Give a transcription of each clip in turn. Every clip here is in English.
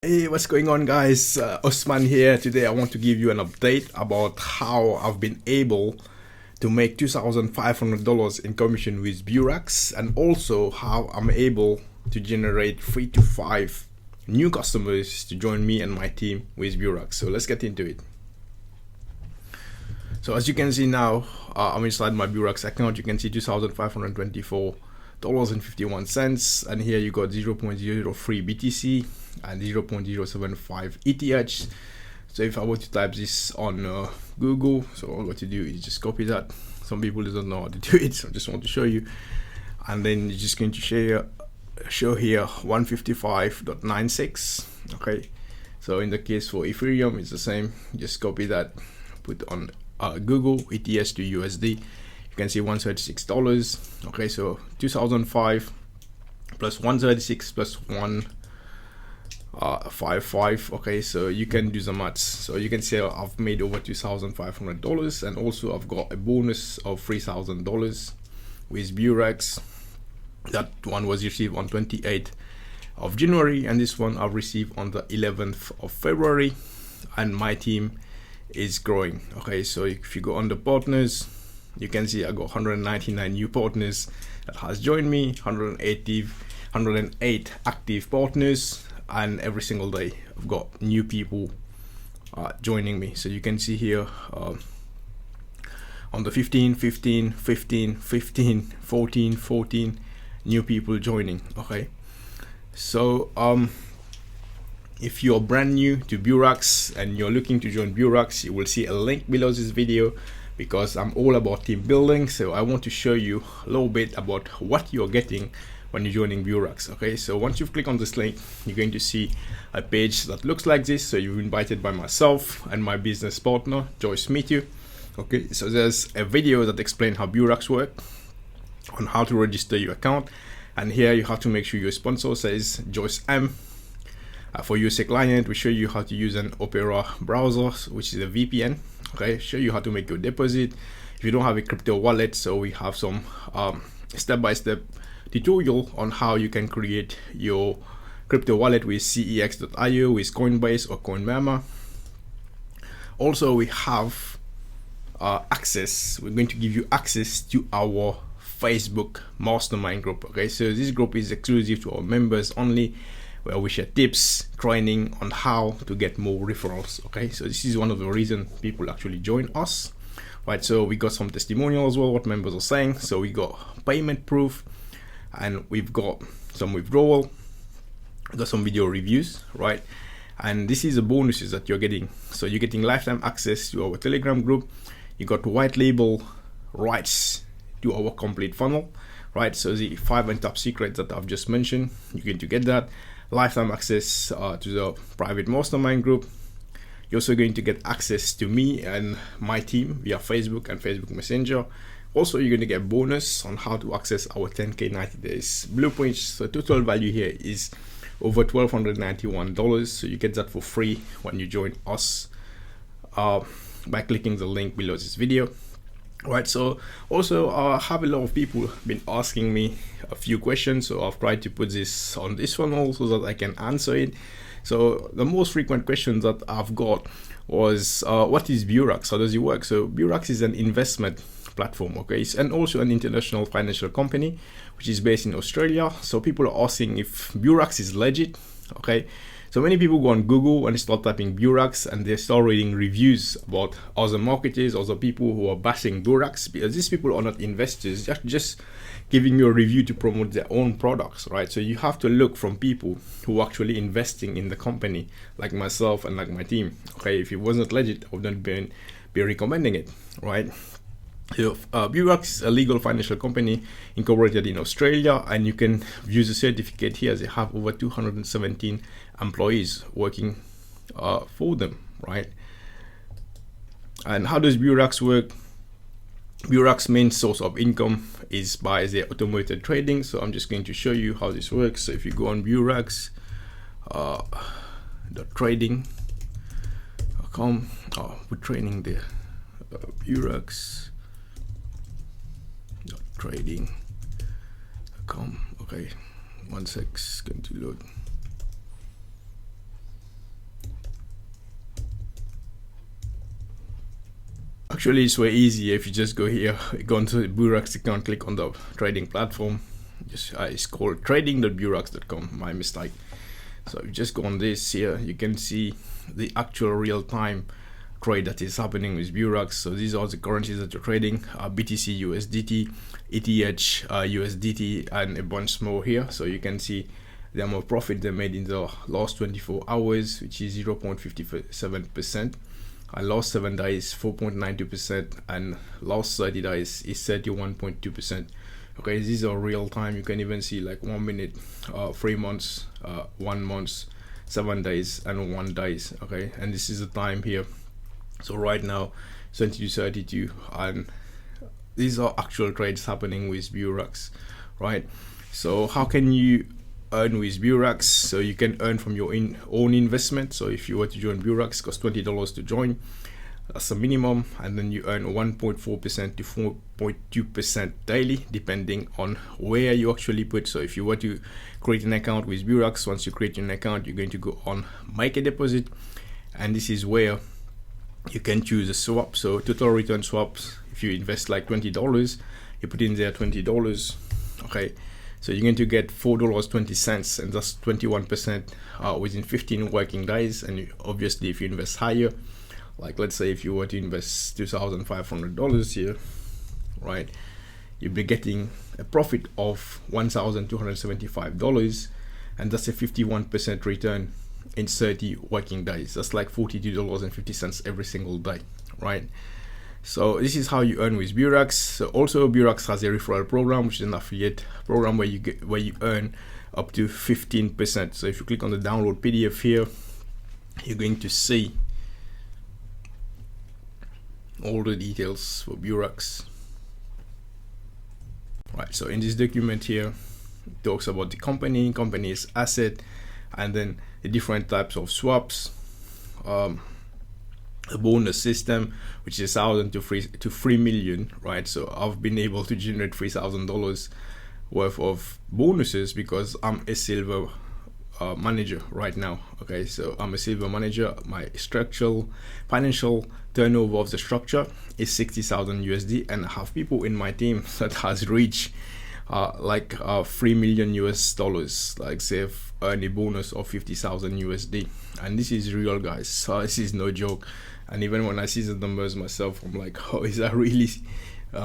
Hey, what's going on, guys? Osman here. Today I want to give you an update about how I've been able to make $2,500 in commission with Beurax, and also how I'm able to generate 3 to 5 new customers to join me and my team with Beurax. So let's get into it. So as you can see now, I'm inside my Beurax account. You can see $2,524.51, and here you got 0.03 BTC and 0.075 ETH. So if I were to type this on Google, so all what to do is just copy that. Some people don't know how to do it, so I just want to show you. And then you're just going to show here 155.96. okay, so in the case for Ethereum it's the same. Just copy that, put on Google ETH to USD. You can see $136. okay, so 2005 plus 136 plus 155. okay, so you can do the maths. So you can see I've made over $2,500, and also I've got a bonus of $3,000 with Beurax. That one was received on 28th of January, and this one I've received on the 11th of February, and my team is growing. okay, so if you go on the partners, you can see I got 199 new partners that has joined me, 108 active partners, and every single day I've got new people joining me. So you can see here on the 15, 15, 15, 15, 14, 14 new people joining. okay, so if you're brand new to Beurax and you're looking to join Beurax, you will see a link below this video, because I'm all about team building. So I want to show you a little bit about what you're getting when you're joining Beurax. okay, so once you've clicked on this link, you're going to see a page that looks like this. So you're invited by myself and my business partner Joyce Meet. okay, so there's a video that explains how Beurax work, on how to register your account, and here you have to make sure your sponsor says Joyce M. For USA client, we show you how to use an Opera browser, which is a VPN. okay, show you how to make your deposit if you don't have a crypto wallet. So we have some step-by-step tutorial on how you can create your crypto wallet with cex.io, with Coinbase or CoinMama. Also we have access. We're going to give you access to our Facebook mastermind group. okay, so this group is exclusive to our members only, where we share tips, training on how to get more referrals. okay, so this is one of the reasons people actually join us, right? So we got some testimonial as well, what members are saying. So we got payment proof, and we've got some withdrawal, got some video reviews, right? And this is the bonuses that you're getting. So you're getting lifetime access to our Telegram group. You got white label rights to our complete funnel, right? So the 5 and top secrets that I've just mentioned, you're going to get that. Lifetime access to the private mastermind group. You're also going to get access to me and my team via Facebook and Facebook Messenger. Also, you're going to get a bonus on how to access our 10K 90 days blueprints. So total value here is over $1,291. So you get that for free when you join us by clicking the link below this video. Right, so also I have a lot of people been asking me a few questions, so I've tried to put this on this funnel so that I can answer it. So the most frequent questions that I've got was what is Beurax, how does it work? So Beurax is an investment platform, okay, and also an international financial company which is based in Australia. So people are asking if Beurax is legit. okay, so many people go on Google and start typing Beurax, and they start reading reviews about other marketers, other people who are bashing Beurax, because these people are not investors, they're just giving you a review to promote their own products, right? So you have to look from people who are actually investing in the company, like myself and like my team. okay, if it wasn't legit, I wouldn't be recommending it, right? So Beurax is a legal financial company incorporated in Australia, and you can view the certificate here. They have over 217 employees working for them, right? And how does Beurax work? Beurax's main source of income is by the automated trading. So I'm just going to show you how this works. So if you go on Beurax the trading.com, we're training there, Beurax trading.com. okay, 1 sec, it's going to load. Actually, it's way easier if you just go here, go into the Beurax account, click on the trading platform. Just it's called trading.beurax.com. My mistake. So you just go on this here, you can see the actual real-time trade that is happening with Beurax. So these are the currencies that you're trading: BTC, USDT, ETH, USDT, and a bunch more here. So you can see the amount of profit they made in the last 24 hours, which is 0.57%. And last 7 days 4.92%, and last 30 days is 31.2%. Okay, these are real time. You can even see like 1 minute, 3 months, 1 month, 7 days, and 1 days. Okay, and this is the time here. So right now 20 to 32, and these are actual trades happening with Beurax, right? So how can you earn with Beurax? So you can earn from your own investment. So if you were to join Beurax, it costs $20 to join. That's a minimum, and then you earn 1.4% to 4.2% daily, depending on where you actually put. So if you were to create an account with Beurax, once you create an account, you're going to go on make a deposit, and this is where you can choose a swap. So total return swaps, if you invest like $20, you put in there $20. Okay, so you're going to get $4.20, and that's 21% within 15 working days. And obviously, if you invest higher, like let's say if you were to invest $2,500 here, right, you'll be getting a profit of $1,275, and that's a 51% return in 30 working days. That's like $42.50 every single day, right? So this is how you earn with Beurax. So also Beurax has a referral program, which is an affiliate program where you earn up to 15%. So if you click on the download PDF here, you're going to see all the details for Beurax. Right, so in this document here, it talks about the company's asset, and then the different types of swaps, the bonus system, which is 1,000 to 3 million, right? So I've been able to generate $3,000 worth of bonuses because I'm a silver manager right now. Okay, so I'm a silver manager. My structural financial turnover of the structure is 60,000 USD, and I have people in my team that has reached 3 million US dollars, like say earn a bonus of 50,000 USD, and this is real, guys. So this is no joke. And even when I see the numbers myself, I'm like, oh, is that really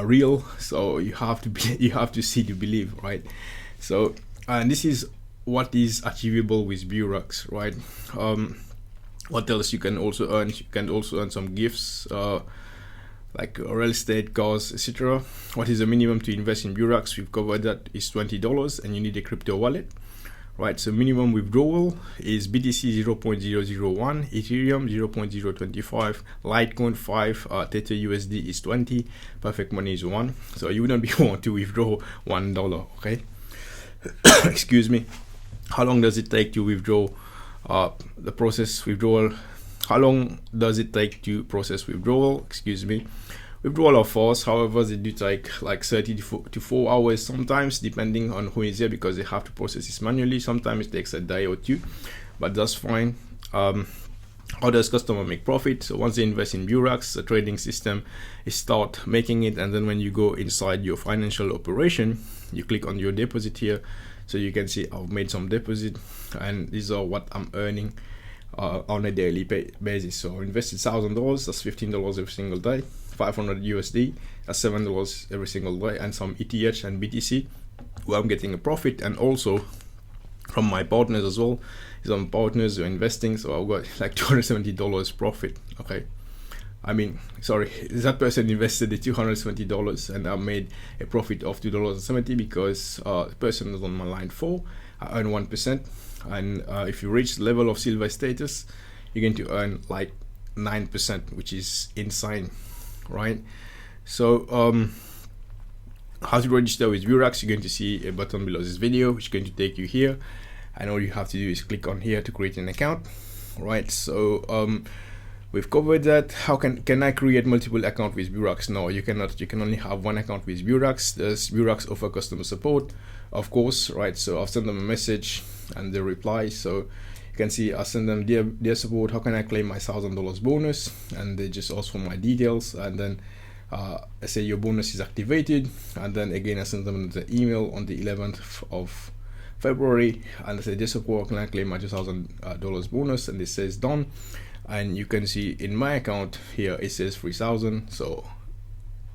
real? So you have to see to believe, right? So, and this is what is achievable with Beurax, right? What else you can also earn? You can also earn some gifts, like real estate, cars, etc. What is the minimum to invest in Beurax? We've covered that is $20, and you need a crypto wallet, right? So minimum withdrawal is BTC 0.001, Ethereum 0.025, Litecoin 5, Tether USD is 20, Perfect Money is 1. So you wouldn't be want to withdraw $1, okay? Excuse me. How long does it take to withdraw? The process withdrawal. How long does it take to process withdrawal? Excuse me. Withdrawal are fast, however, they do take like 30 to 4 hours sometimes, depending on who is there, because they have to process this manually. Sometimes it takes a day or two, but that's fine. How does customer make profit? So once they invest in Beurax, the trading system is start making it, and then when you go inside your financial operation, you click on your deposit here, so you can see I've made some deposit, and these are what I'm earning on a daily basis. So I invested $1,000, that's $15 every single day, 500 USD, that's $7 every single day, and some ETH and BTC where I'm getting a profit, and also from my partners as well. Some partners are investing, so I've got like $270 profit. Okay, I mean, sorry, that person invested the $270 and I made a profit of $2.70 because the person is on my line 4. I earn 1%, and if you reach the level of silver status, you're going to earn like 9%, which is insane, right? So how to register with Beurax, you're going to see a button below this video which is going to take you here, and all you have to do is click on here to create an account, right? So we've covered that. How can I create multiple accounts with Beurax? No, you cannot. You can only have one account with Beurax. Does Beurax offer customer support? Of course, right? So I've sent them a message and they reply. So you can see I send them dear support, how can I claim my $1,000 bonus, and they just ask for my details, and then I say your bonus is activated, and then again I send them the email on the 11th of February, and I say dear support, how can I claim my $2,000 bonus, and it says done. And you can see in my account here it says 3,000. So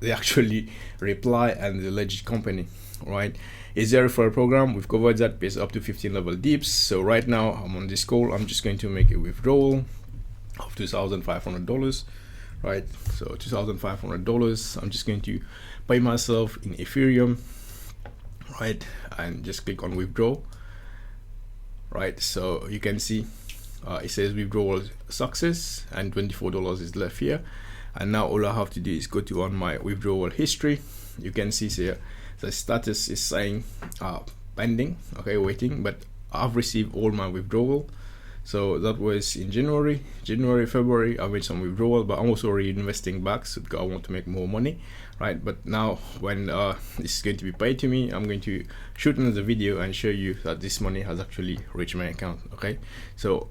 they actually reply, and the legit company, right? Is there a referral program? We've covered that. Pays up to 15 level dips. So right now I'm on this call. I'm just going to make a withdrawal of $2,500, right? So $2,500. I'm just going to pay myself in Ethereum, right? And just click on withdraw, right? So you can see it says withdrawal success, and $24 is left here. And now all I have to do is go to on my withdrawal history. You can see here the status is saying pending, okay, waiting, but I've received all my withdrawal. So that was in January, February, I made some withdrawal, but I'm also reinvesting back, so I want to make more money, right? But now when this is going to be paid to me, I'm going to shoot another video and show you that this money has actually reached my account, okay? So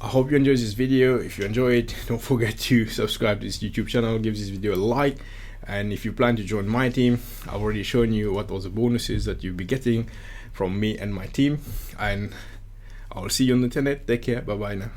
I hope you enjoyed this video. If you enjoy it, don't forget to subscribe to this YouTube channel, give this video a like, and if you plan to join my team, I've already shown you what was the bonuses that you'll be getting from me and my team, and I'll see you on the internet. Take care. Bye bye now.